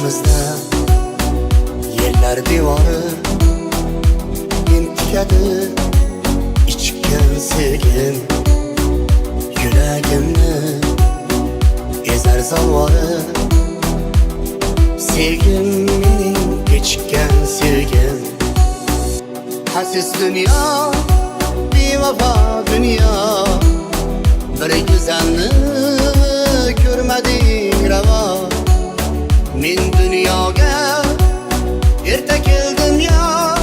aramızda yerler divarı intikadi içken sevgim yüreğimni ezer zalvarı. Sevgim mening kechikkan sevgim, hasis dünya bevafo dünya. Bir güzelni ko'rmading ravo, men dunyoga erta keldim ya.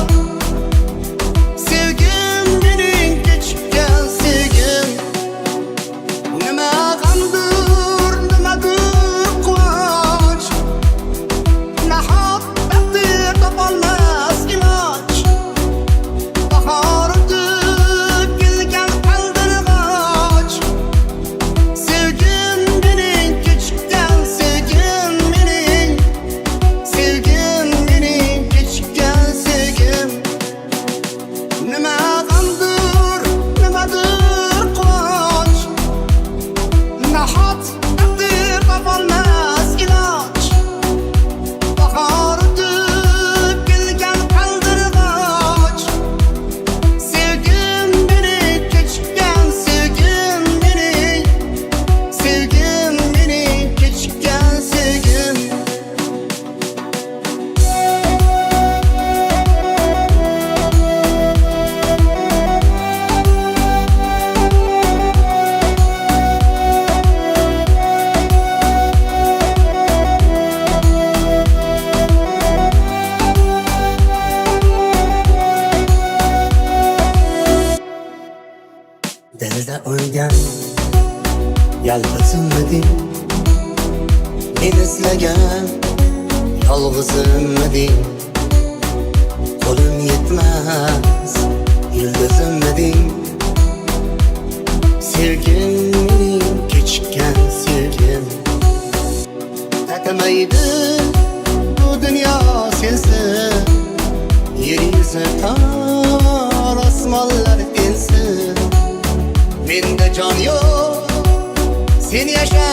Sevgim mening kechikkan sevgim, nima g'amdir nimadir quvonch, nahot taqdir topolmas iloj. Bahor o'tib kelgan qaldirg'och, sevgim mening kechikkan sevgim mening, sevgim mening kechikkan sevgim. Nima g'amdir nimadir quvonch, nahot taqdir topolmas iloj. Bahor o'tib kelgan qaldirg'och, sevgim mening kechikkan sevgim mening, sevgim mening kechikkan sevgim. Dilda o'lgan yalqizimiding, men izlagan yolg'izimiding, qo'lim yetmas yulduzimiding. Sevgim mening kechikkan sevgim, tatimaydi bu dunyo sensiz. Yer yuzi tor, osmonlar ensiz. Menda jon yo'q, sen yasha